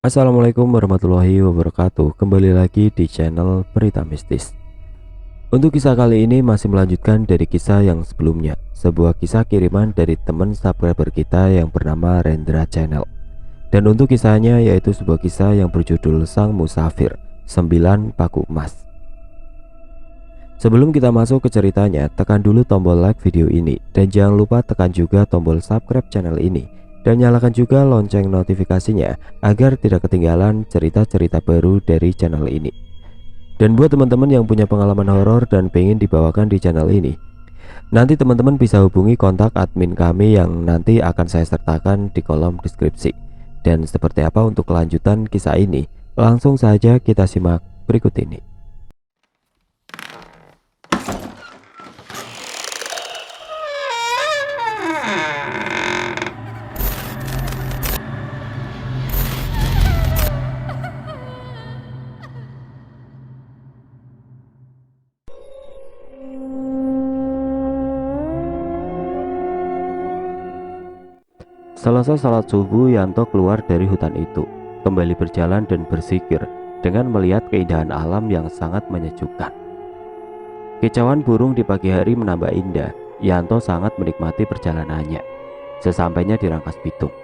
Assalamualaikum warahmatullahi wabarakatuh. Kembali lagi di channel Berita Mistis. Untuk kisah kali ini masih melanjutkan dari kisah yang sebelumnya. Sebuah kisah kiriman dari teman subscriber kita yang bernama Rendra Channel. Dan untuk kisahnya yaitu sebuah kisah yang berjudul Sang Musafir 9 Paku Emas. Sebelum kita masuk ke ceritanya, tekan dulu tombol like video ini dan jangan lupa tekan juga tombol subscribe channel ini dan nyalakan juga lonceng notifikasinya agar tidak ketinggalan cerita-cerita baru dari channel ini. Dan buat teman-teman yang punya pengalaman horor dan pengen dibawakan di channel ini, nanti teman-teman bisa hubungi kontak admin kami yang nanti akan saya sertakan di kolom deskripsi. Dan seperti apa untuk kelanjutan kisah ini, langsung saja kita simak berikut ini. Selesai salat subuh, Yanto keluar dari hutan itu, kembali berjalan dan berzikir dengan melihat keindahan alam yang sangat menyejukkan. Kicauan burung di pagi hari menambah indah. Yanto sangat menikmati perjalanannya. Sesampainya di Rangkas Bitung,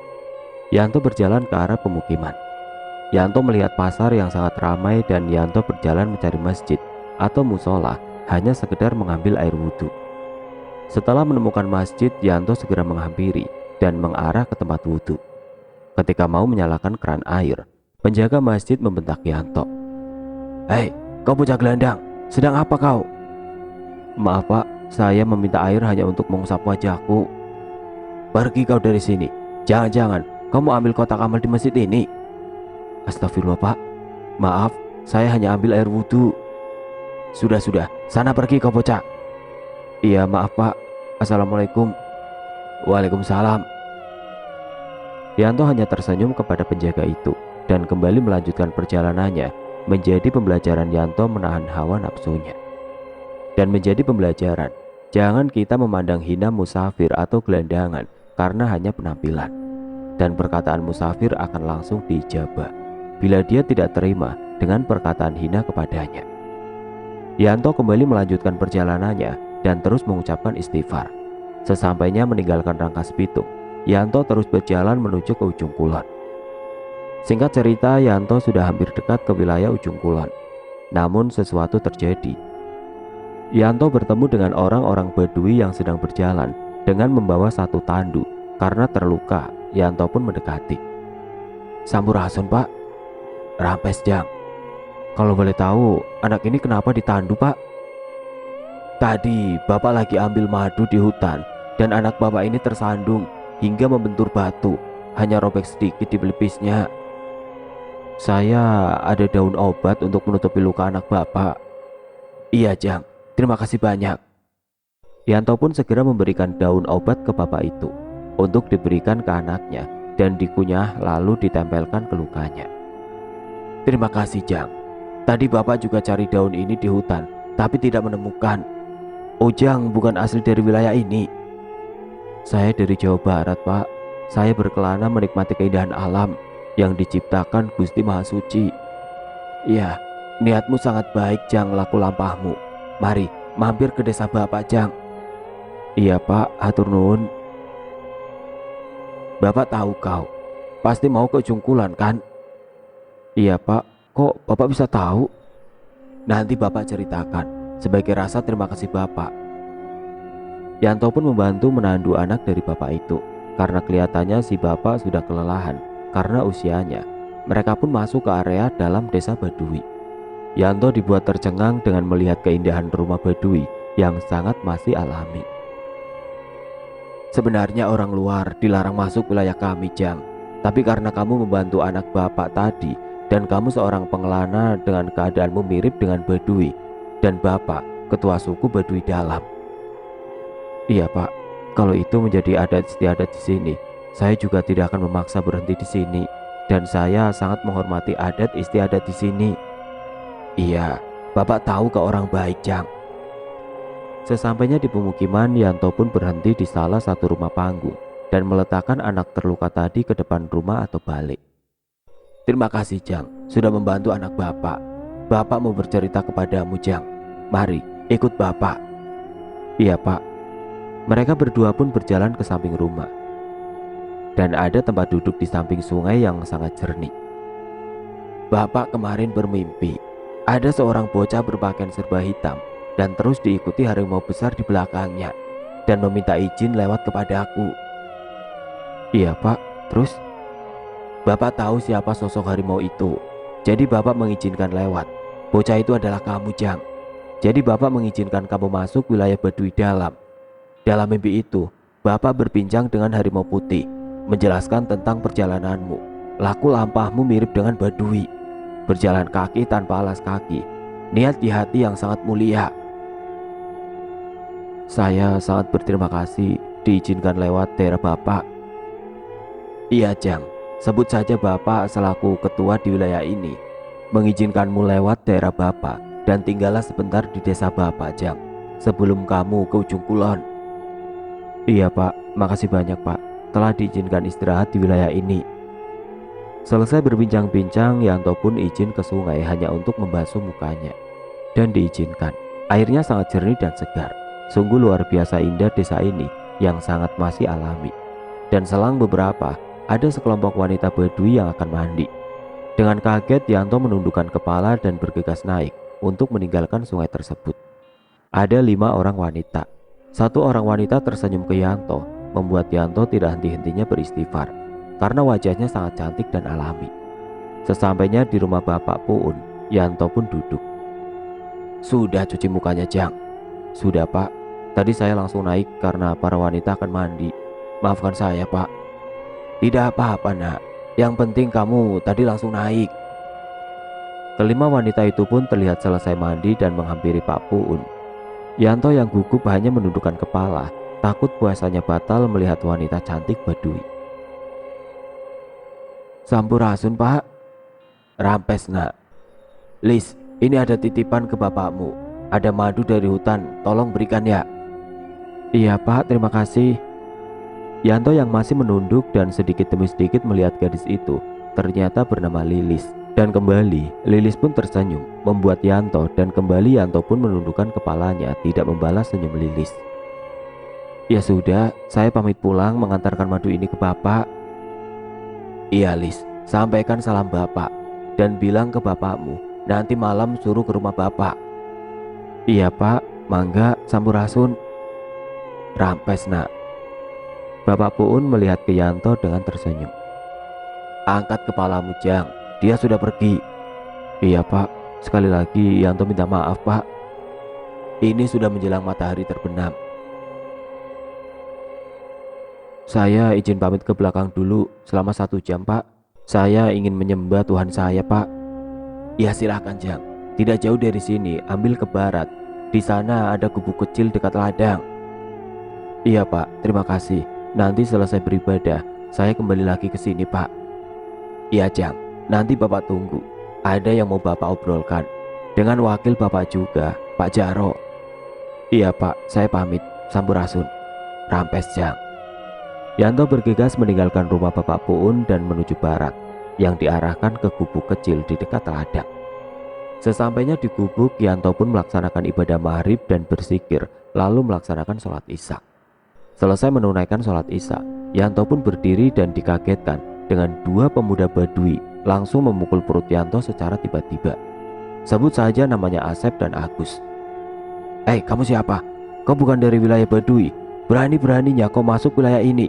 Yanto berjalan ke arah pemukiman. Yanto melihat pasar yang sangat ramai dan Yanto berjalan mencari masjid atau musola hanya sekedar mengambil air wudhu. Setelah menemukan masjid, Yanto segera menghampiri dan mengarah ke tempat wudhu. Ketika mau menyalakan keran air, penjaga masjid membentak Yanto. "Hei, kau bocah gelandang, sedang apa kau?" "Maaf pak, saya meminta air hanya untuk mengusap wajahku." "Pergi kau dari sini, jangan-jangan kau mau ambil kotak amal di masjid ini." "Astagfirullah pak, maaf, saya hanya ambil air wudhu." Sudah, sana pergi kau bocah." "Iya maaf pak, assalamualaikum." "Waalaikumsalam." Yanto hanya tersenyum kepada penjaga itu dan kembali melanjutkan perjalanannya. Menjadi pembelajaran Yanto menahan hawa nafsunya. Dan menjadi pembelajaran, jangan kita memandang hina musafir atau gelandangan karena hanya penampilan. Dan perkataan musafir akan langsung diijabah bila dia tidak terima dengan perkataan hina kepadanya. Yanto kembali melanjutkan perjalanannya dan terus mengucapkan istighfar. Sesampainya meninggalkan Rangkas Bitung, Yanto terus berjalan menuju ke ujung kulon. Singkat cerita, Yanto sudah hampir dekat ke wilayah ujung kulon. Namun sesuatu terjadi. Yanto bertemu dengan orang-orang Badui yang sedang berjalan dengan membawa satu tandu. Karena terluka, Yanto pun mendekati. "Sampurasun pak." "Rampes jang. Kalau boleh tahu, anak ini kenapa ditandu pak?" "Tadi bapak lagi ambil madu di hutan dan anak bapak ini tersandung hingga membentur batu, hanya robek sedikit di pelipisnya. Saya ada daun obat untuk menutupi luka anak bapak." "Iya jang, terima kasih banyak." Yanto pun segera memberikan daun obat ke bapak itu untuk diberikan ke anaknya dan dikunyah lalu ditempelkan ke lukanya. "Terima kasih jang, tadi bapak juga cari daun ini di hutan tapi tidak menemukan." "Ujang bukan asli dari wilayah ini." "Saya dari Jawa Barat pak. Saya berkelana menikmati keindahan alam yang diciptakan Gusti Maha Suci." "Iya, niatmu sangat baik jang, laku lampahmu. Mari mampir ke desa bapak jang." "Iya pak, hatur nuhun." "Bapak tahu kau pasti mau ke ujung kulon kan?" "Iya pak, kok bapak bisa tahu?" "Nanti bapak ceritakan sebagai rasa terima kasih bapak." Yanto pun membantu menandu anak dari bapak itu. Karena kelihatannya si bapak sudah kelelahan karena usianya. Mereka pun masuk ke area dalam desa Badui. Yanto dibuat tercengang dengan melihat keindahan rumah Badui yang sangat masih alami. "Sebenarnya orang luar dilarang masuk wilayah kami jang. Tapi karena kamu membantu anak bapak tadi dan kamu seorang pengelana dengan keadaanmu mirip dengan Badui dan bapak ketua suku Badui dalam." "Iya pak, kalau itu menjadi adat istiadat di sini, saya juga tidak akan memaksa berhenti di sini dan saya sangat menghormati adat istiadat di sini." "Iya, bapak tahu ke orang baik jang." Sesampainya di pemukiman, Yanto pun berhenti di salah satu rumah panggung dan meletakkan anak terluka tadi ke depan rumah atau balik. Terima kasih Jang, sudah membantu anak Bapak. Bapak mau bercerita kepadamu Jang. Mari, ikut Bapak. Iya Pak. Mereka berdua pun berjalan ke samping rumah. Dan ada tempat duduk di samping sungai yang sangat jernih. Bapak kemarin bermimpi, ada seorang bocah berpakaian serba hitam dan terus diikuti harimau besar di belakangnya dan meminta izin lewat kepadaku. Iya Pak, terus? Bapak tahu siapa sosok harimau itu, jadi Bapak mengizinkan lewat. Bocah itu adalah kamu Jang. Jadi Bapak mengizinkan kamu masuk wilayah Baduy dalam. Dalam mimpi itu, Bapak berbincang dengan harimau putih, menjelaskan tentang perjalananmu. Laku lampahmu mirip dengan Baduy, berjalan kaki tanpa alas kaki, niat di hati yang sangat mulia. Saya sangat berterima kasih diizinkan lewat daerah Bapak. Iya Jang, sebut saja Bapak selaku ketua di wilayah ini mengizinkanmu lewat daerah Bapak dan tinggallah sebentar di desa Bapak Jang sebelum kamu ke ujung kulon. Iya Pak, makasih banyak Pak telah diizinkan istirahat di wilayah ini. Selesai berbincang-bincang, Yanto pun izin ke sungai hanya untuk membasuh mukanya. Dan diizinkan. Airnya sangat jernih dan segar. Sungguh luar biasa indah desa ini yang sangat masih alami. Dan selang beberapa, ada sekelompok wanita Baduy yang akan mandi. Dengan kaget, Yanto menundukkan kepala dan bergegas naik untuk meninggalkan sungai tersebut. Ada 5 orang wanita. 1 orang wanita tersenyum ke Yanto, membuat Yanto tidak henti-hentinya beristighfar karena wajahnya sangat cantik dan alami. Sesampainya di rumah Bapak Puun, Yanto pun duduk. Sudah cuci mukanya Jang? Sudah Pak, tadi saya langsung naik karena para wanita akan mandi. Maafkan saya Pak. Tidak apa-apa nak, yang penting kamu tadi langsung naik. Kelima wanita itu pun terlihat selesai mandi dan menghampiri Pak Puun. Yanto yang gugup hanya menundukkan kepala, takut puasanya batal melihat wanita cantik Baduy. Sampurasun Pak. Rampes nak. Lis, ini ada titipan ke bapakmu. Ada madu dari hutan, tolong berikan ya. Iya Pak, terima kasih. Yanto yang masih menunduk dan sedikit demi sedikit melihat gadis itu ternyata bernama Lilis. Dan kembali Lilis pun tersenyum membuat Yanto, dan kembali Yanto pun menundukkan kepalanya tidak membalas senyum Lilis. Ya sudah, saya pamit pulang mengantarkan madu ini ke Bapak. Iya Lis, sampaikan salam Bapak dan bilang ke bapakmu nanti malam suruh ke rumah Bapak. Iya Pak, mangga sampurasun. Rampes nak. Bapak Puun melihat ke Yanto dengan tersenyum. Angkat kepalamu Jang, dia sudah pergi. Iya Pak, sekali lagi Yanto minta maaf Pak. Ini sudah menjelang matahari terbenam. Saya izin pamit ke belakang dulu selama 1 jam Pak. Saya ingin menyembah Tuhan saya Pak. Ya silahkan Jang, tidak jauh dari sini, ambil ke barat. Di sana ada gubuk kecil dekat ladang. Iya Pak, terima kasih. Nanti selesai beribadah, saya kembali lagi ke sini Pak. Iya Jang, nanti Bapak tunggu. Ada yang mau Bapak obrolkan dengan wakil Bapak juga, Pak Jaro. Iya Pak, saya pamit. Sampurasun. Rampes Jang. Yanto bergegas meninggalkan rumah Bapak Puun dan menuju barat yang diarahkan ke gubuk kecil di dekat ladang. Sesampainya di gubuk, Yanto pun melaksanakan ibadah maghrib dan berzikir, lalu melaksanakan sholat isya. Selesai menunaikan sholat isya, Yanto pun berdiri dan dikagetkan dengan 2 pemuda Baduy langsung memukul perut Yanto secara tiba-tiba. Sebut saja namanya Asep dan Agus. Kamu siapa? Kau bukan dari wilayah Baduy. Berani-beraninya kau masuk wilayah ini.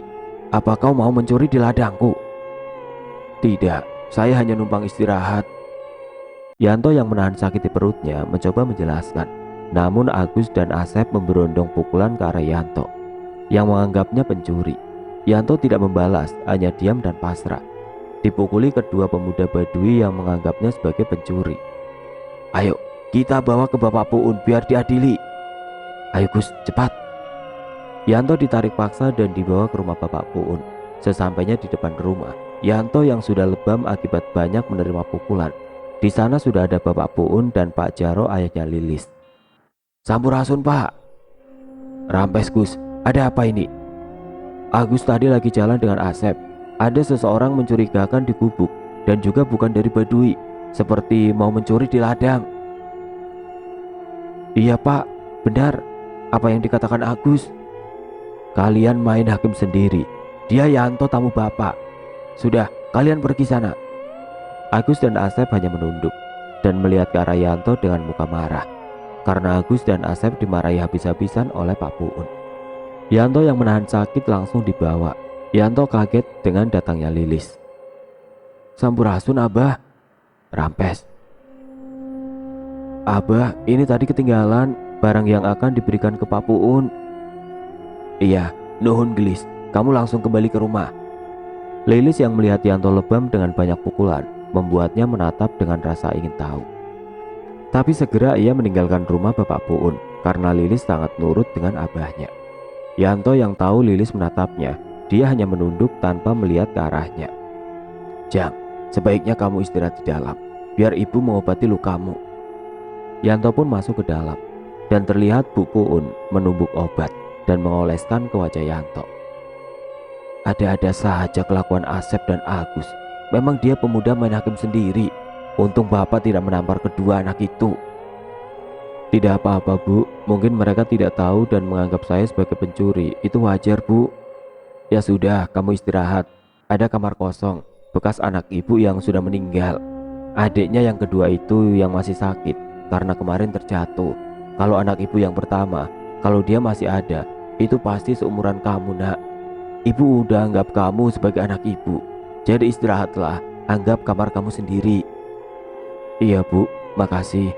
Apa kau mau mencuri di ladangku? Tidak, saya hanya numpang istirahat. Yanto yang menahan sakit di perutnya mencoba menjelaskan. Namun Agus dan Asep memberondong pukulan ke arah Yanto yang menganggapnya pencuri. Yanto tidak membalas, hanya diam dan pasrah. Dipukuli kedua pemuda Baduy yang menganggapnya sebagai pencuri. Ayo, kita bawa ke Bapak Puun biar diadili. Ayo Gus, cepat. Yanto ditarik paksa dan dibawa ke rumah Bapak Puun. Sesampainya di depan rumah, Yanto yang sudah lebam akibat banyak menerima pukulan. Di sana sudah ada Bapak Puun dan Pak Jaro, ayahnya Lilis. Sampurasun Pak. Rampes Gus, ada apa ini? Agus tadi lagi jalan dengan Asep. Ada seseorang mencurigakan di gubuk. dan juga bukan dari Baduy, seperti mau mencuri di ladang. Iya Pak, benar apa yang dikatakan Agus. Kalian main hakim sendiri. Dia Yanto tamu Bapak. Sudah, kalian pergi sana. Agus dan Asep hanya menunduk dan melihat ke arah Yanto dengan muka marah, karena Agus dan Asep dimarahi habis-habisan oleh Pak Puun. Yanto yang menahan sakit langsung dibawa. Yanto kaget dengan datangnya Lilis. Sampurasun Abah. Rampes. Abah, ini tadi ketinggalan barang yang akan diberikan ke Pak Puun. Iya, nuhun gelis, kamu langsung kembali ke rumah. Lilis yang melihat Yanto lebam dengan banyak pukulan membuatnya menatap dengan rasa ingin tahu. Tapi segera ia meninggalkan rumah Bapak Puun karena Lilis sangat nurut dengan abahnya. Yanto yang tahu Lilis menatapnya, dia hanya menunduk tanpa melihat ke arahnya. Jang, sebaiknya kamu istirahat di dalam, biar ibu mengobati lukamu. Yanto pun masuk ke dalam, dan terlihat Bu Puun menumbuk obat dan mengoleskan ke wajah Yanto. Ada-ada saja kelakuan Asep dan Agus. Memang dia pemuda main hakim sendiri. Untung Bapak tidak menampar kedua anak itu. Tidak apa-apa Bu, mungkin mereka tidak tahu dan menganggap saya sebagai pencuri. Itu wajar Bu. Ya sudah, kamu istirahat. Ada kamar kosong, bekas anak ibu yang sudah meninggal. Adiknya yang kedua itu yang masih sakit karena kemarin terjatuh. Kalau anak ibu yang pertama, kalau dia masih ada, itu pasti seumuran kamu nak. Ibu udah anggap kamu sebagai anak ibu. Jadi istirahatlah, anggap kamar kamu sendiri. Iya Bu, makasih.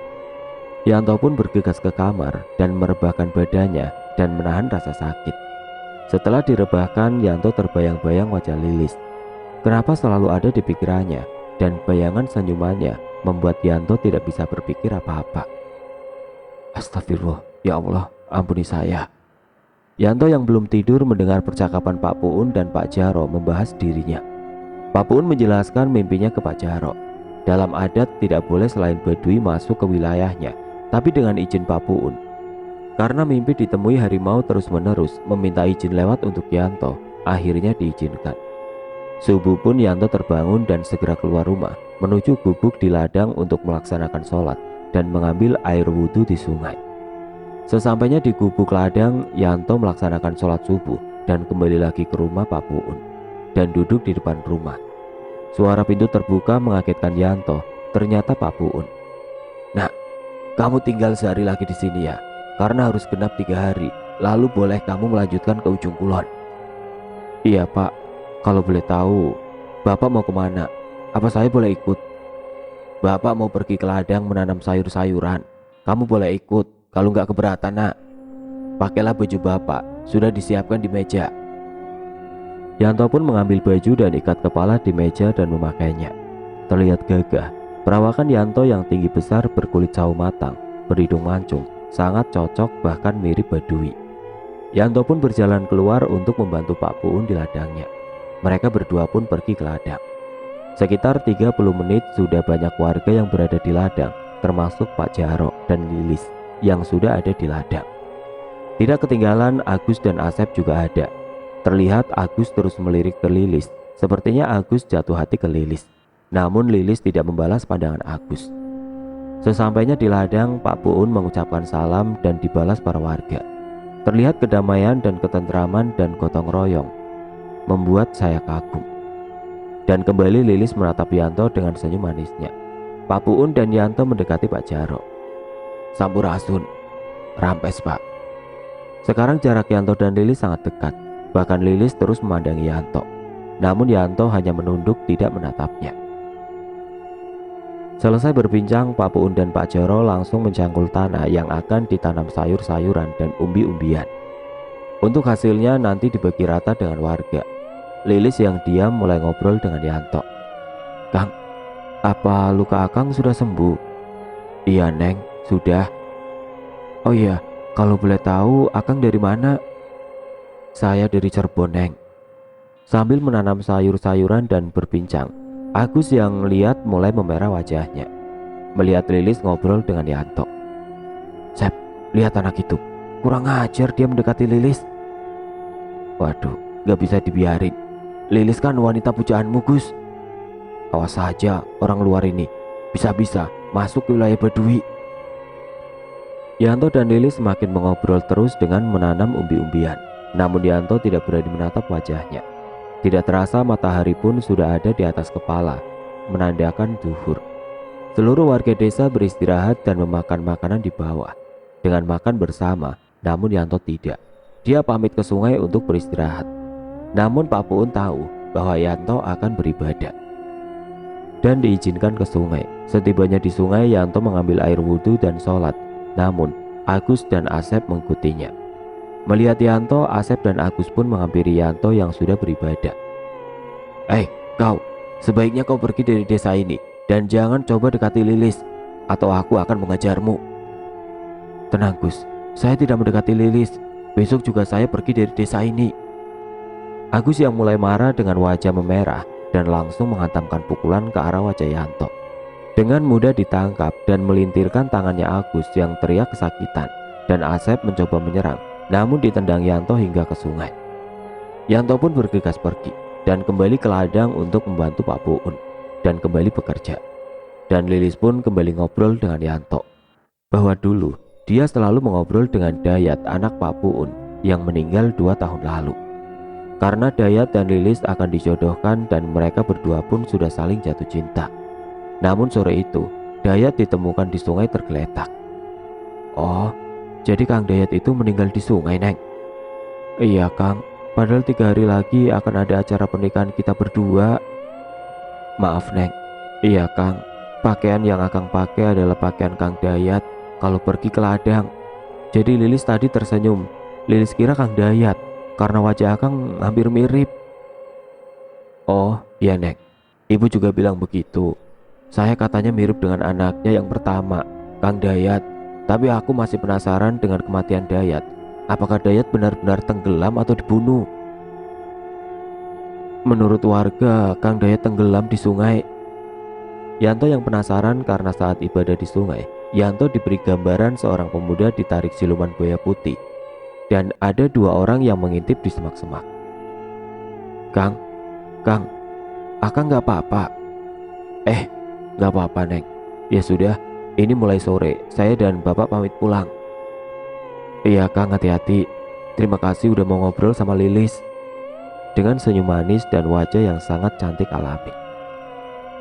Yanto pun bergegas ke kamar dan merebahkan badannya dan menahan rasa sakit. Setelah direbahkan, Yanto terbayang-bayang wajah Lilis. Kenapa selalu ada di pikirannya, dan bayangan senyumannya membuat Yanto tidak bisa berpikir apa-apa. Astagfirullah, ya Allah, ampuni saya. Yanto yang belum tidur mendengar percakapan Pak Puun dan Pak Jaro membahas dirinya. Pak Puun menjelaskan mimpinya ke Pak Jaro. Dalam adat tidak boleh selain Baduy masuk ke wilayahnya, tapi dengan izin Pak Puun. Karena mimpi ditemui harimau terus-menerus meminta izin lewat untuk Yanto, akhirnya diizinkan. Subuh pun Yanto terbangun dan segera keluar rumah, menuju gubuk di ladang untuk melaksanakan sholat dan mengambil air wudhu di sungai. Sesampainya di gubuk ladang, Yanto melaksanakan sholat subuh dan kembali lagi ke rumah Pak Puun dan duduk di depan rumah. Suara pintu terbuka mengagetkan Yanto. Ternyata Pak Puun. Nak, kamu tinggal sehari lagi di sini ya, karena harus genap 3 hari. Lalu boleh kamu melanjutkan ke ujung kulon. Iya Pak, kalau boleh tahu, Bapak mau kemana? Apa saya boleh ikut? Bapak mau pergi ke ladang menanam sayur-sayuran. Kamu boleh ikut, kalau nggak keberatan nak. Pakailah baju Bapak, sudah disiapkan di meja. Yanto pun mengambil baju dan ikat kepala di meja dan memakainya. Terlihat gagah. Perawakan Yanto yang tinggi besar berkulit sawo matang, berhidung mancung, sangat cocok bahkan mirip Baduy. Yanto pun berjalan keluar untuk membantu Pak Puun di ladangnya. Mereka berdua pun pergi ke ladang. Sekitar 30 menit sudah banyak warga yang berada di ladang, termasuk Pak Jaro dan Lilis yang sudah ada di ladang. Tidak ketinggalan Agus dan Asep juga ada. Terlihat Agus terus melirik ke Lilis. Sepertinya Agus jatuh hati ke Lilis. Namun Lilis tidak membalas pandangan Agus. Sesampainya di ladang, Pak Puun mengucapkan salam dan dibalas para warga. Terlihat kedamaian dan ketentraman dan gotong royong membuat saya kagum. Dan kembali Lilis menatap Yanto dengan senyum manisnya. Pak Puun dan Yanto mendekati Pak Jaro. Sampurasun. Rampes Pak. Sekarang jarak Yanto dan Lilis sangat dekat. Bahkan Lilis terus memandangi Yanto. Namun Yanto hanya menunduk tidak menatapnya. Selesai berbincang, Pak Puun dan Pak Jaro langsung mencangkul tanah yang akan ditanam sayur-sayuran dan umbi-umbian. Untuk hasilnya nanti dibagi rata dengan warga. Lilis yang diam mulai ngobrol dengan Yanto. Kang, apa luka Akang sudah sembuh? Iya Neng, sudah. Oh iya, kalau boleh tahu Akang dari mana? Saya dari Cirebon Neng. Sambil menanam sayur-sayuran dan berbincang, Agus yang lihat mulai memerah wajahnya. Melihat Lilis ngobrol dengan Yanto. Sep, lihat anak itu. Kurang ajar dia mendekati Lilis. Waduh, gak bisa dibiarin. Lilis kan wanita pujaanmu Gus. Awas saja orang luar ini, bisa-bisa masuk ke wilayah Baduy. Yanto dan Lilis semakin mengobrol terus dengan menanam umbi-umbian. Namun Yanto tidak berani menatap wajahnya. Tidak terasa matahari pun sudah ada di atas kepala, menandakan zuhur. Seluruh warga desa beristirahat dan memakan makanan di bawah dengan makan bersama. Namun Yanto tidak. Dia pamit ke sungai untuk beristirahat. Namun Pak Puun tahu bahwa Yanto akan beribadah dan diizinkan ke sungai. Setibanya di sungai, Yanto mengambil air wudhu dan sholat. Namun Agus dan Asep mengikutinya. Melihat Yanto, Asep dan Agus pun menghampiri Yanto yang sudah beribadah. Kau, sebaiknya kau pergi dari desa ini dan jangan coba dekati Lilis, atau aku akan mengajarmu. Tenang Gus, saya tidak mendekati Lilis. Besok juga saya pergi dari desa ini. Agus yang mulai marah dengan wajah memerah dan langsung menghantamkan pukulan ke arah wajah Yanto. Dengan mudah ditangkap dan melintirkan tangannya Agus yang teriak kesakitan, dan Asep mencoba menyerang, namun ditendang Yanto hingga ke sungai. Yanto pun bergegas pergi dan kembali ke ladang untuk membantu Pak Puun dan kembali bekerja. Dan Lilis pun kembali ngobrol dengan Yanto bahwa dulu dia selalu mengobrol dengan Dayat, anak Pak Puun yang meninggal 2 tahun lalu. Karena Dayat dan Lilis akan dijodohkan dan mereka berdua pun sudah saling jatuh cinta. Namun sore itu Dayat ditemukan di sungai tergeletak. Oh, jadi Kang Dayat itu meninggal di sungai, Neng? Iya Kang, padahal 3 hari lagi akan ada acara pernikahan kita berdua. Maaf Neng. Iya Kang, pakaian yang Akang pakai adalah pakaian Kang Dayat kalau pergi ke ladang. Jadi Lilis tadi tersenyum. Lilis kira Kang Dayat karena wajah Akang hampir mirip. Oh iya Neng, Ibu juga bilang begitu. Saya katanya mirip dengan anaknya yang pertama, Kang Dayat. Tapi aku masih penasaran dengan kematian Dayat. Apakah Dayat benar-benar tenggelam atau dibunuh? Menurut warga, Kang Dayat tenggelam di sungai. Yanto yang penasaran karena saat ibadah di sungai, Yanto diberi gambaran seorang pemuda ditarik siluman buaya putih. Dan ada 2 orang yang mengintip di semak-semak. Kang, Akang gak apa-apa? Gak apa-apa Neng. Ya sudah, ini mulai sore, saya dan Bapak pamit pulang. Iya Kang, hati-hati. Terima kasih udah mau ngobrol sama Lilis. Dengan senyum manis dan wajah yang sangat cantik alami.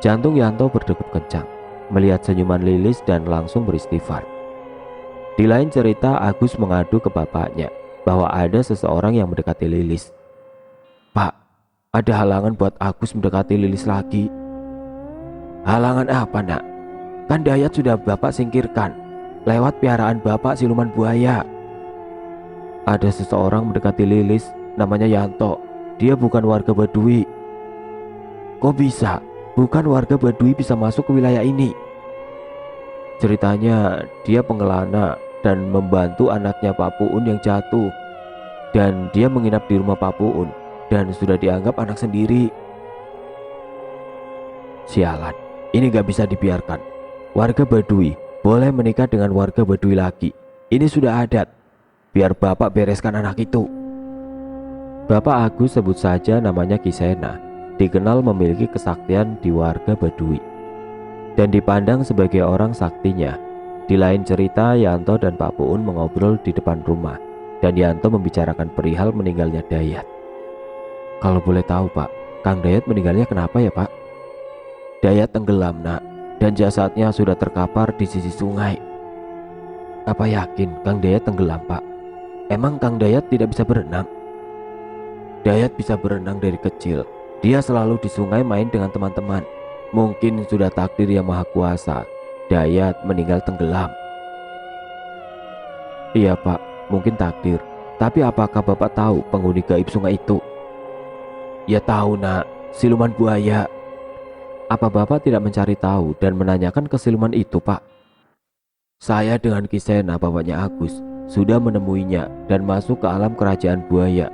Jantung Yanto berdegup kencang melihat senyuman Lilis dan langsung beristighfar. Di lain cerita, Agus mengadu ke bapaknya bahwa ada seseorang yang mendekati Lilis. Pak, ada halangan buat Agus mendekati Lilis lagi. Halangan apa Nak? Kan Dayat sudah Bapak singkirkan lewat piaraan Bapak siluman buaya. Ada seseorang mendekati Lilis, namanya Yanto. Dia bukan warga Baduy. Kok bisa? Bukan warga Baduy bisa masuk ke wilayah ini? Ceritanya dia pengelana dan membantu anaknya Pak Puun yang jatuh. Dan dia menginap di rumah Pak Puun dan sudah dianggap anak sendiri. Sialan, ini gak bisa dibiarkan. Warga Baduy boleh menikah dengan warga Baduy lagi. Ini sudah adat. Biar Bapak bereskan anak itu. Bapak Agus, sebut saja namanya Kisena, dikenal memiliki kesaktian di warga Baduy dan dipandang sebagai orang saktinya. Di lain cerita, Yanto dan Pak Puun mengobrol di depan rumah dan Yanto membicarakan perihal meninggalnya Dayat. Kalau boleh tahu Pak, Kang Dayat meninggalnya kenapa ya Pak? Dayat tenggelam Nak, dan jasadnya sudah terkapar di sisi sungai. Apa yakin Kang Dayat tenggelam Pak? Emang Kang Dayat tidak bisa berenang? Dayat bisa berenang dari kecil. Dia selalu di sungai main dengan teman-teman. Mungkin sudah takdir yang maha kuasa, Dayat meninggal tenggelam. Iya Pak, mungkin takdir. Tapi apakah Bapak tahu penghuni gaib sungai itu? Ya tahu Nak, siluman buaya. Apa Bapak tidak mencari tahu dan menanyakan ke siluman itu Pak? Saya dengan Kisena, bapaknya Agus, sudah menemuinya dan masuk ke alam kerajaan buaya.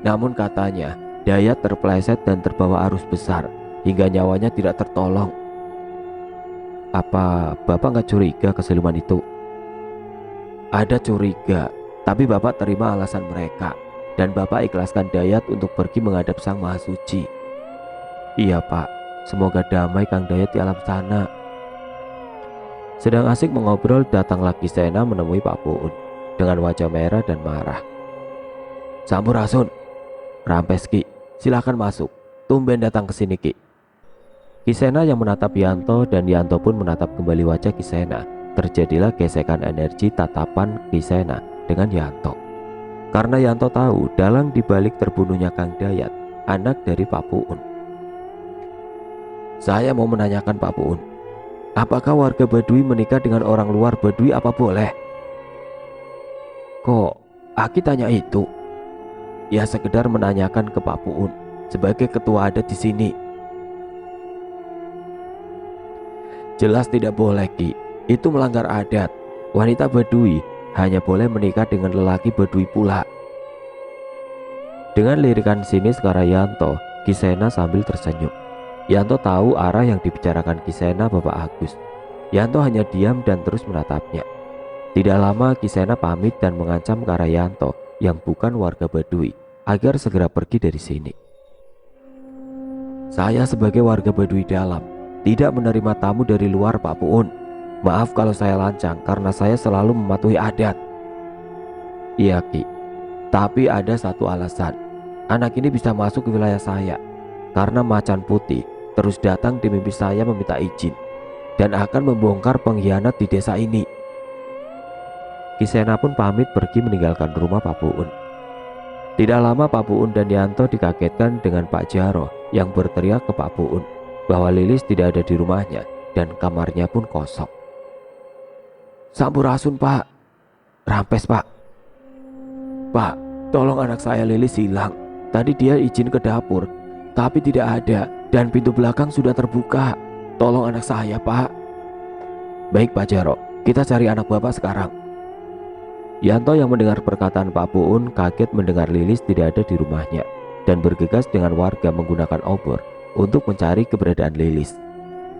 Namun katanya Dayat terpeleset dan terbawa arus besar hingga nyawanya tidak tertolong. Apa Bapak nggak curiga ke siluman itu? Ada curiga, tapi Bapak terima alasan mereka dan Bapak ikhlaskan Dayat untuk pergi menghadap Sang Maha Suci. Iya Pak, Semoga damai Kang Dayat di alam sana. Sedang asik mengobrol, datanglah Kisena menemui Pak Puun dengan wajah merah dan marah. Sampurasun, Rampes Ki, silakan masuk. Tumben datang ke sini Ki. Kisena yang menatap Yanto dan Yanto pun menatap kembali wajah Kisena. Terjadilah gesekan energi tatapan Kisena dengan Yanto. Karena Yanto tahu dalang dibalik terbunuhnya Kang Dayat, anak dari Pak Puun. Saya mau menanyakan Pak Puun, apakah warga Baduy menikah dengan orang luar Baduy apa boleh? Kok Aki tanya itu? Ya sekedar menanyakan ke Pak Puun sebagai ketua adat di sini. Jelas tidak boleh Ki, itu melanggar adat. Wanita Baduy hanya boleh menikah dengan lelaki Baduy pula. Dengan lirikan sinis ke arah Yanto, Kisena sambil tersenyum. Yanto tahu arah yang dibicarakan Kisena Bapak Agus. Yanto hanya diam dan terus menatapnya. Tidak lama Kisena pamit dan mengancam ke arah Yanto yang bukan warga Baduy agar segera pergi dari sini. Saya sebagai warga Baduy dalam tidak menerima tamu dari luar Pak Puun. Maaf kalau saya lancang karena saya selalu mematuhi adat. Iya Ki, tapi ada satu alasan. Anak ini bisa masuk ke wilayah saya karena macan putih terus datang di mimpi saya meminta izin dan akan membongkar pengkhianat di desa ini. Kisena pun pamit pergi meninggalkan rumah Pak Puun. Tidak lama Pak Puun dan Yanto dikagetkan dengan Pak Jaro yang berteriak ke Pak Puun bahwa Lilis tidak ada di rumahnya dan kamarnya pun kosong. Sampurasun Pak. Rampes Pak. Pak, tolong anak saya Lilis hilang. Tadi dia izin ke dapur, tapi tidak ada dan pintu belakang sudah terbuka. Tolong anak saya Pak. Baik Pak Jaro, kita cari anak Bapak sekarang. Yanto yang mendengar perkataan Pak Puun kaget mendengar Lilis tidak ada di rumahnya dan bergegas dengan warga menggunakan obor untuk mencari keberadaan Lilis.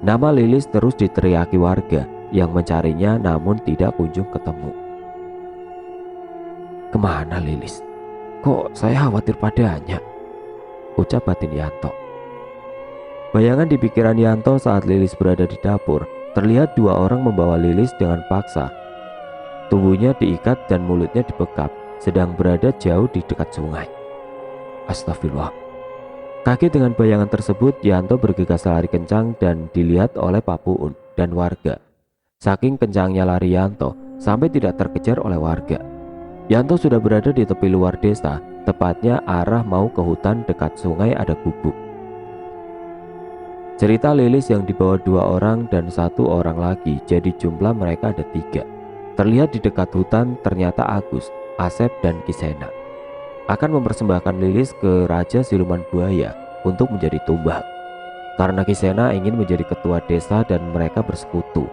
Nama Lilis terus diteriaki warga yang mencarinya namun tidak kunjung ketemu. Kemana Lilis? Kok saya khawatir padanya? Ucap batin Yanto. Bayangan di pikiran Yanto saat Lilis berada di dapur, terlihat dua orang membawa Lilis dengan paksa. Tubuhnya diikat dan mulutnya dibekap, sedang berada jauh di dekat sungai. Astagfirullah. Kaget dengan bayangan tersebut, Yanto bergegas lari kencang dan dilihat oleh Pak Puun dan warga. Saking kencangnya lari Yanto sampai tidak terkejar oleh warga. Yanto sudah berada di tepi luar desa, tepatnya arah mau ke hutan dekat sungai ada gubuk. Cerita Lilis yang dibawa dua orang dan satu orang lagi, jadi jumlah mereka ada 3. Terlihat di dekat hutan ternyata Agus, Asep dan Kisena akan mempersembahkan Lilis ke Raja Siluman Buaya untuk menjadi tumbal. Karena Kisena ingin menjadi ketua desa dan mereka bersekutu.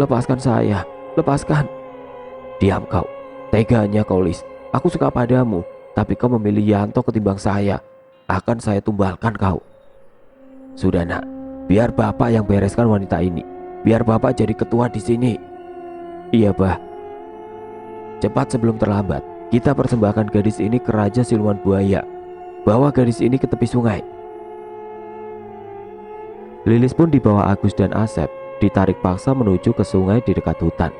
Lepaskan saya, lepaskan. Diam kau, teganya kau Lis. Aku suka padamu, tapi kau memilih Yanto ketimbang saya. Akan saya tumbalkan kau. Sudah nak, biar bapak yang bereskan wanita ini. Biar bapak jadi ketua di sini. Iya bah. Cepat sebelum terlambat, kita persembahkan gadis ini ke Raja Siluman Buaya. Bawa gadis ini ke tepi sungai. Lilis pun dibawa Agus dan Asep, ditarik paksa menuju ke sungai di dekat hutan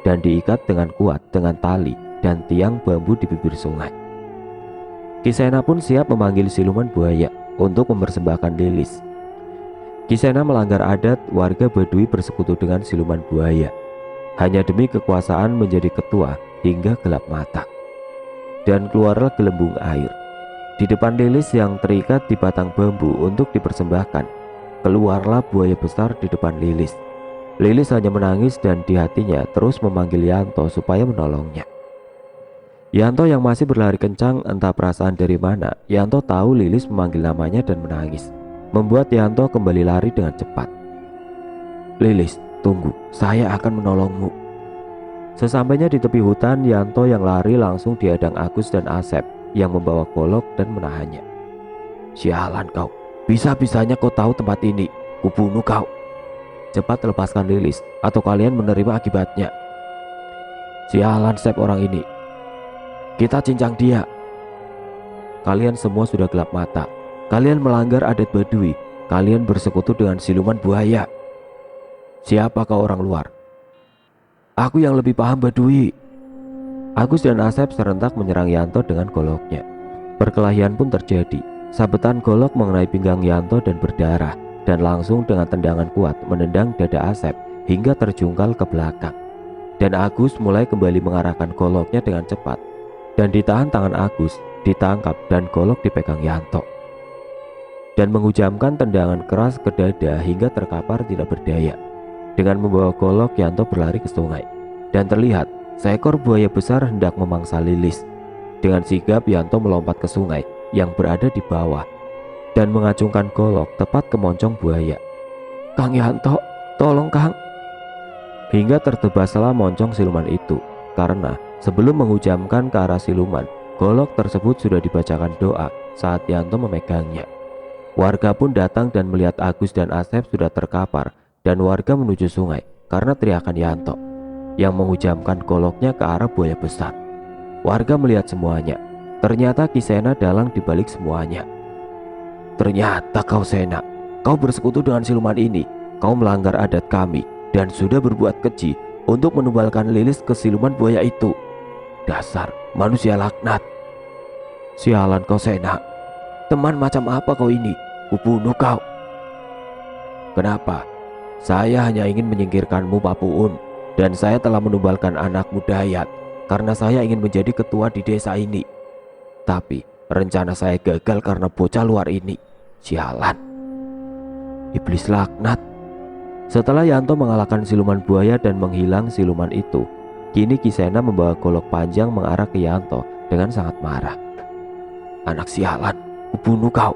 dan diikat dengan kuat dengan tali dan tiang bambu di bibir sungai. Kisena pun siap memanggil Siluman Buaya untuk mempersembahkan Lilis. Kisena melanggar adat warga Baduy bersekutu dengan Siluman Buaya hanya demi kekuasaan menjadi ketua hingga gelap mata. Dan keluarlah gelembung air di depan Lilis yang terikat di batang bambu untuk dipersembahkan. Keluarlah buaya besar di depan Lilis. Lilis hanya menangis dan di hatinya terus memanggil Yanto supaya menolongnya. Yanto yang masih berlari kencang, entah perasaan dari mana, Yanto tahu Lilis memanggil namanya dan menangis, membuat Yanto kembali lari dengan cepat. Lilis, tunggu, saya akan menolongmu. Sesampainya di tepi hutan, Yanto yang lari langsung dihadang Agus dan Asep yang membawa golok dan menahannya. Sialan kau, bisa-bisanya kau tahu tempat ini, kubunuh kau. Cepat lepaskan Lilis atau kalian menerima akibatnya. Sialan Sep orang ini. Kita cincang dia. Kalian semua sudah gelap mata. Kalian melanggar adat Baduy. kalian bersekutu dengan siluman buaya. Siapa kau orang luar? Aku yang lebih paham Badui. Agus dan Asep serentak menyerang Yanto dengan goloknya. Perkelahian pun terjadi. Sabetan golok mengenai pinggang Yanto dan berdarah, dan langsung dengan tendangan kuat menendang dada Asep hingga terjungkal ke belakang. Dan Agus mulai kembali mengarahkan goloknya dengan cepat, dan ditahan tangan Agus, ditangkap dan golok dipegang Yanto, dan menghujamkan tendangan keras ke dada hingga terkapar tidak berdaya. Dengan membawa golok, Yanto berlari ke sungai, dan terlihat seekor buaya besar hendak memangsa Lilis. Dengan sigap Yanto melompat ke sungai yang berada di bawah dan mengacungkan golok tepat ke moncong buaya. Kang Yanto, tolong Kang. Hingga tertebaslah moncong siluman itu, karena sebelum menghujamkan ke arah siluman, golok tersebut sudah dibacakan doa saat Yanto memegangnya. Warga pun datang dan melihat Agus dan Asep sudah terkapar, dan warga menuju sungai karena teriakan Yanto yang menghujamkan goloknya ke arah buaya besar. Warga melihat semuanya. Ternyata Kisena dalang dibalik semuanya. Ternyata kau Sena, kau bersekutu dengan siluman ini. Kau melanggar adat kami dan sudah berbuat keji untuk menumbalkan Lilis ke siluman buaya itu. Dasar manusia laknat. Sialan kau Sena. Teman macam apa kau ini? Kubunuh kau. Kenapa? Saya hanya ingin menyingkirkanmu Pak Puun, dan saya telah menumbalkan anakmu Dayat karena saya ingin menjadi ketua di desa ini. Tapi rencana saya gagal karena bocah luar ini. Sialan. Iblis laknat. Setelah Yanto mengalahkan siluman buaya dan menghilang siluman itu, kini Kisena membawa golok panjang mengarah ke Yanto dengan sangat marah. Anak sialan, kubunuh kau.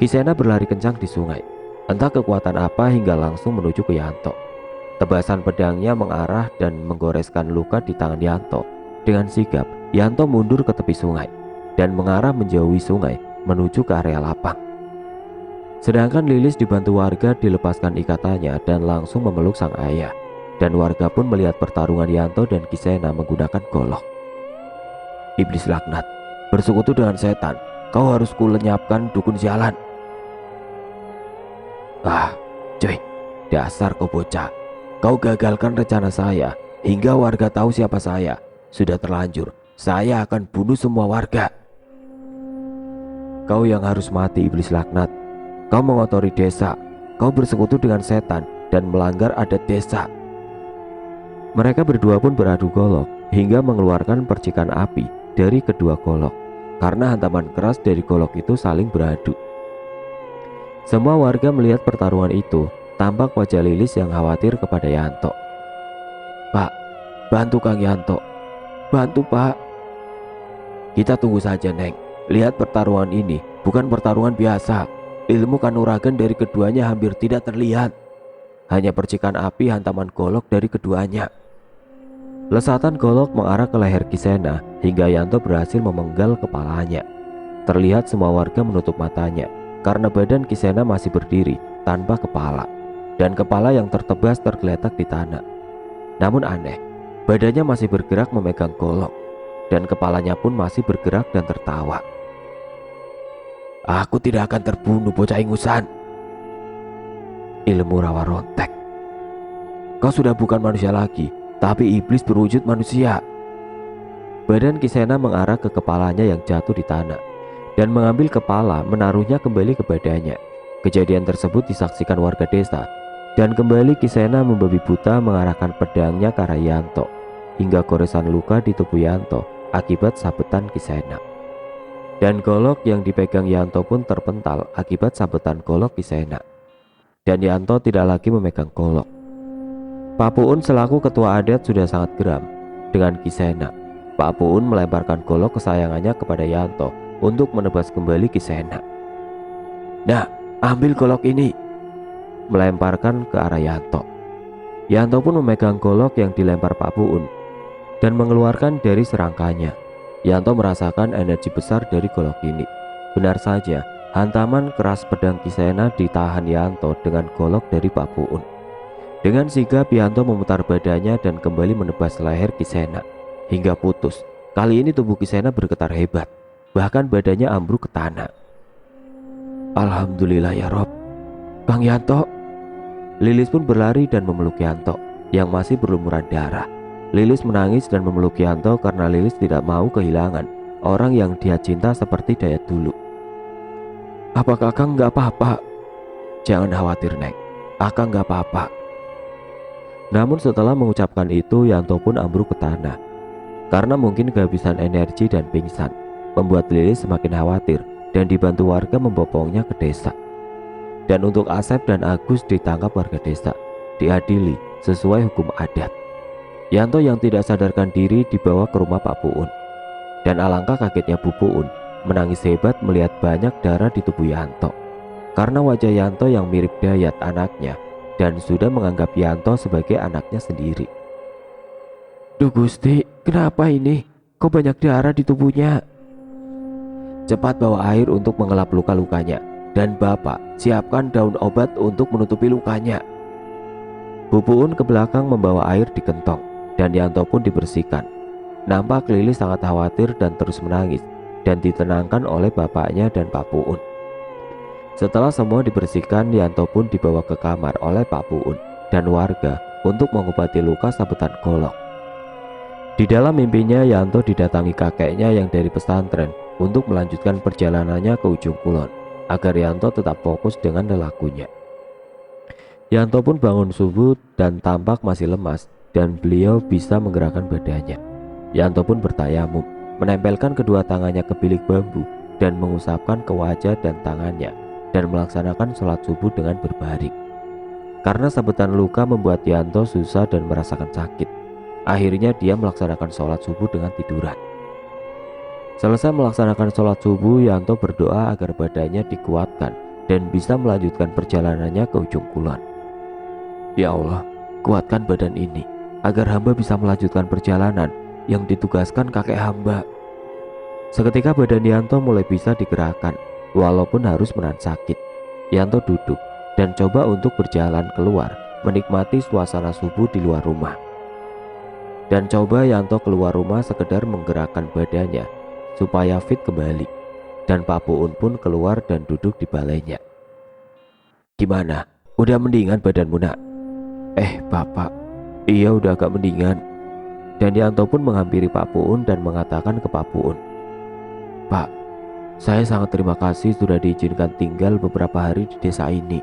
Kisena berlari kencang di sungai. Entah kekuatan apa hingga langsung menuju ke Yanto. Tebasan pedangnya mengarah dan menggoreskan luka di tangan Yanto. Dengan sigap, Yanto mundur ke tepi sungai dan mengarah menjauhi sungai menuju ke area lapang. Sedangkan Lilis dibantu warga dilepaskan ikatannya dan langsung memeluk sang ayah. Dan warga pun melihat pertarungan Yanto dan Kisena menggunakan golok. Iblis laknat, bersekutu dengan setan, kau harus kulenyapkan dukun sialan. Ah, cuy, dasar kau bocah. Kau gagalkan rencana saya hingga warga tahu siapa saya. Sudah terlanjur, saya akan bunuh semua warga. Kau yang harus mati iblis laknat. Kau mengotori desa. Kau bersekutu dengan setan dan melanggar adat desa. Mereka berdua pun beradu golok hingga mengeluarkan percikan api dari kedua golok, karena hantaman keras dari golok itu saling beradu. Semua warga melihat pertarungan itu. Tampak wajah Lilis yang khawatir kepada Yanto. Pak, bantu Kang Yanto. Bantu Pak. Kita tunggu saja Neng. Lihat pertarungan ini bukan pertarungan biasa. Ilmu kanuragan dari keduanya hampir tidak terlihat. Hanya percikan api hantaman golok dari keduanya. Lesatan golok mengarah ke leher Kisena hingga Yanto berhasil memenggal kepalanya. Terlihat semua warga menutup matanya karena badan Kisena masih berdiri tanpa kepala, dan kepala yang tertebas tergeletak di tanah. Namun aneh, badannya masih bergerak memegang golok, dan kepalanya pun masih bergerak dan tertawa. Aku tidak akan terbunuh bocah ingusan. Ilmu rawa rontek. Kau sudah bukan manusia lagi, tapi iblis berwujud manusia. Badan Kisena mengarah ke kepalanya yang jatuh di tanah, dan mengambil kepala menaruhnya kembali ke badannya. Kejadian tersebut disaksikan warga desa, dan kembali Kisena membabi buta mengarahkan pedangnya ke arah Yanto, hingga goresan luka di tubuh Yanto akibat sabetan Kisena. Dan golok yang dipegang Yanto pun terpental akibat sabetan golok Kisena. Dan Yanto tidak lagi memegang golok. Pak Puun selaku ketua adat sudah sangat geram dengan Kisena. Pak Puun melemparkan golok kesayangannya kepada Yanto untuk menebas kembali Kisena. Nah, ambil golok ini. Melemparkan ke arah Yanto. Yanto pun memegang golok yang dilempar Pak Puun dan mengeluarkan dari serangkanya. Yanto merasakan energi besar dari golok ini. Benar saja, hantaman keras pedang Kisena ditahan Yanto dengan golok dari Pak Puun. Dengan sigap Yanto memutar badannya dan kembali menebas leher Kisena hingga putus. Kali ini tubuh Kisena bergetar hebat, bahkan badannya ambruk ke tanah. Alhamdulillah ya Rob. Kang Yanto. Lilis pun berlari dan memeluk Yanto yang masih berlumuran darah. Lilis menangis dan memeluk Yanto karena Lilis tidak mau kehilangan orang yang dia cinta seperti Dayat dulu. Apa Kakang nggak apa-apa? Jangan khawatir Neng, Kakang nggak apa-apa. Namun setelah mengucapkan itu, Yanto pun ambruk ke tanah. Karena mungkin kehabisan energi dan pingsan, membuat Lilis semakin khawatir dan dibantu warga membopongnya ke desa. Dan untuk Asep dan Agus ditangkap warga desa, diadili sesuai hukum adat. Yanto yang tidak sadarkan diri dibawa ke rumah Pak Puun. Dan alangkah kagetnya Bu Puun menangis hebat melihat banyak darah di tubuh Yanto. Karena wajah Yanto yang mirip Dayat anaknya dan sudah menganggap Yanto sebagai anaknya sendiri. Duh Gusti, kenapa ini? Kok banyak darah di tubuhnya? Cepat bawa air untuk mengelap luka-lukanya. Dan Bapak, siapkan daun obat untuk menutupi lukanya. Bu Puun ke belakang membawa air di kentong dan Yanto pun dibersihkan. Nampak Lilis sangat khawatir dan terus menangis dan ditenangkan oleh bapaknya dan Pak Puun. Setelah semua dibersihkan, Yanto pun dibawa ke kamar oleh Pak Puun dan warga untuk mengobati luka sabetan golok. Di dalam mimpinya, Yanto didatangi kakeknya yang dari pesantren untuk melanjutkan perjalanannya ke ujung kulon agar Yanto tetap fokus dengan lelakunya. Yanto pun bangun subuh dan tampak masih lemas dan beliau bisa menggerakkan badannya. Yanto pun bertayamum, menempelkan kedua tangannya ke bilik bambu dan mengusapkan ke wajah dan tangannya dan melaksanakan sholat subuh dengan berbaring. Karena sabetan luka membuat Yanto susah dan merasakan sakit, akhirnya dia melaksanakan sholat subuh dengan tiduran. Selesai melaksanakan sholat subuh, Yanto berdoa agar badannya dikuatkan dan bisa melanjutkan perjalanannya ke ujung kulon. Ya Allah, kuatkan badan ini agar hamba bisa melanjutkan perjalanan yang ditugaskan kakek hamba. Seketika badan Yanto mulai bisa digerakkan, walaupun harus menahan sakit. Yanto duduk dan coba untuk berjalan keluar, menikmati suasana subuh di luar rumah. Dan coba Yanto keluar rumah sekedar menggerakkan badannya supaya fit kembali. Dan Pak Puun pun keluar dan duduk di balainya. Gimana? Udah mendingan badanmu nak? Bapak, iya udah agak mendingan. Dan Yanto pun menghampiri Pak Puun dan mengatakan ke Pak Puun, Pak, saya sangat terima kasih sudah diizinkan tinggal beberapa hari di desa ini.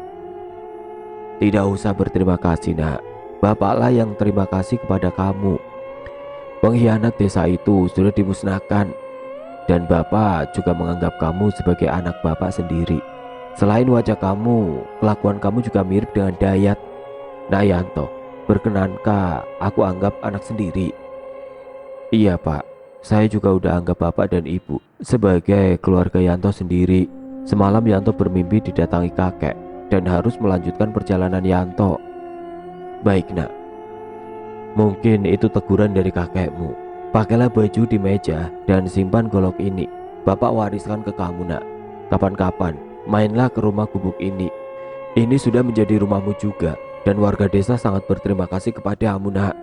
Tidak usah berterima kasih nak, Bapaklah yang terima kasih kepada kamu. Pengkhianat desa itu sudah dimusnahkan. Dan Bapak juga menganggap kamu sebagai anak Bapak sendiri. Selain wajah kamu, kelakuan kamu juga mirip dengan Dayat. Nah Yanto, berkenankah aku anggap anak sendiri? Iya Pak, saya juga udah anggap Bapak dan Ibu sebagai keluarga Yanto sendiri. Semalam Yanto bermimpi didatangi kakek dan harus melanjutkan perjalanan Yanto. Baik nak, mungkin itu teguran dari kakekmu. Pakailah baju di meja dan simpan golok ini. Bapak wariskan ke kamu nak. Kapan-kapan mainlah ke rumah gubuk ini. Ini sudah menjadi rumahmu juga. Dan warga desa sangat berterima kasih kepadamu nak.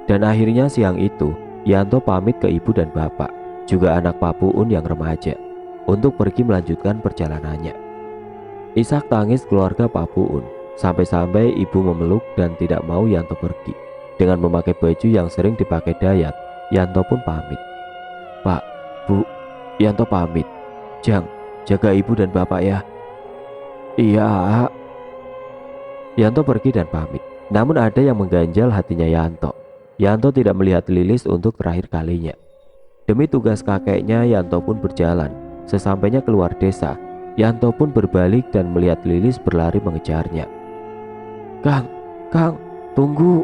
Dan akhirnya siang itu Yanto pamit ke ibu dan bapak, juga anak Pak Puun yang remaja, untuk pergi melanjutkan perjalanannya. Isak tangis keluarga Pak Puun, sampai-sampai ibu memeluk dan tidak mau Yanto pergi. Dengan memakai baju yang sering dipakai Dayat, Yanto pun pamit. Pak, Bu, Yanto pamit. Jang, jaga ibu dan bapak ya. Iya. Yanto pergi dan pamit. Namun ada yang mengganjal hatinya Yanto. Yanto tidak melihat Lilis untuk terakhir kalinya. Demi tugas kakeknya, Yanto pun berjalan. Sesampainya keluar desa, Yanto pun berbalik dan melihat Lilis berlari mengejarnya. Kang, tunggu.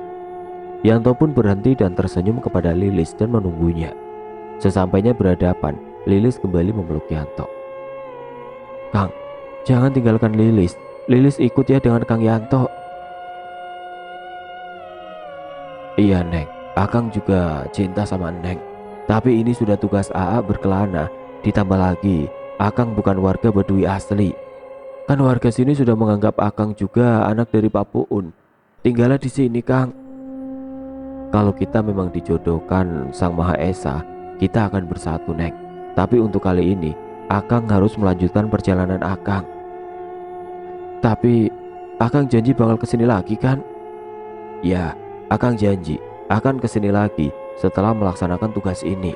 Yanto pun berhenti dan tersenyum kepada Lilis dan menunggunya. Sesampainya berhadapan, Lilis kembali memeluk Yanto. Kang, jangan tinggalkan Lilis. Lilis ikut ya dengan Kang Yanto. Iya Neng, Akang juga cinta sama Neng. Tapi ini sudah tugas AA berkelana. Ditambah lagi, Akang bukan warga Badui asli. Kan warga sini sudah menganggap Akang juga anak dari Pak Puun. Tinggallah di sini Kang. Kalau kita memang dijodohkan Sang Maha Esa, kita akan bersatu Neng. Tapi untuk kali ini, Akang harus melanjutkan perjalanan Akang. Tapi Akang janji bakal kesini lagi kan? Ya, Akang janji akan kesini lagi setelah melaksanakan tugas ini.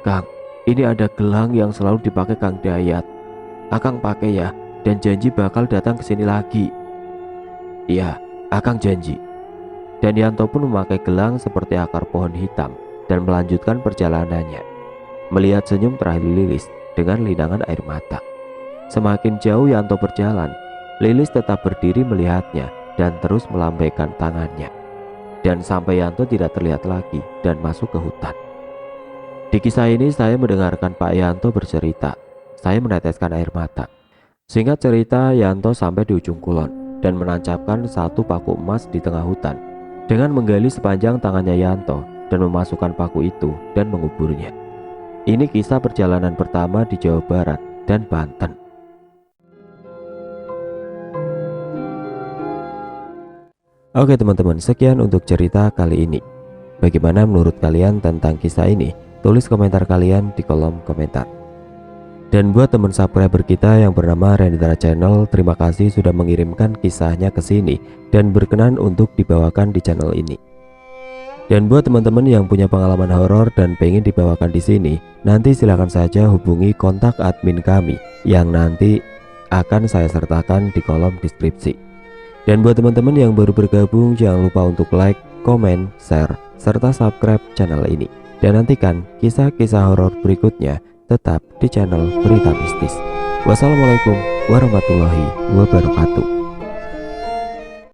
Kang, ini ada gelang yang selalu dipakai Kang Dayat. Akang pakai ya, dan janji bakal datang kesini lagi. Iya, Akang janji. Dan Yanto pun memakai gelang seperti akar pohon hitam dan melanjutkan perjalanannya. Melihat senyum terakhir Lilis dengan linangan air mata. Semakin jauh Yanto berjalan, Lilis tetap berdiri melihatnya dan terus melambaikan tangannya. Dan sampai Yanto tidak terlihat lagi dan masuk ke hutan. Di kisah ini saya mendengarkan Pak Yanto bercerita. Saya meneteskan air mata. Singkat cerita, Yanto sampai di ujung kulon dan menancapkan satu paku emas di tengah hutan dengan menggali sepanjang tangannya Yanto dan memasukkan paku itu dan menguburnya. Ini kisah perjalanan pertama di Jawa Barat dan Banten. Oke teman-teman, sekian untuk cerita kali ini. Bagaimana menurut kalian tentang kisah ini? Tulis komentar kalian di kolom komentar. Dan buat teman subscriber kita yang bernama Rendra Channel, terima kasih sudah mengirimkan kisahnya ke sini dan berkenan untuk dibawakan di channel ini. Dan buat teman-teman yang punya pengalaman horor dan pengen dibawakan di sini, nanti silahkan saja hubungi kontak admin kami yang nanti akan saya sertakan di kolom deskripsi. Dan buat teman-teman yang baru bergabung, jangan lupa untuk like, komen, share, serta subscribe channel ini. Dan nantikan kisah-kisah horor berikutnya tetap di channel Berita Mistis. Wassalamualaikum warahmatullahi wabarakatuh.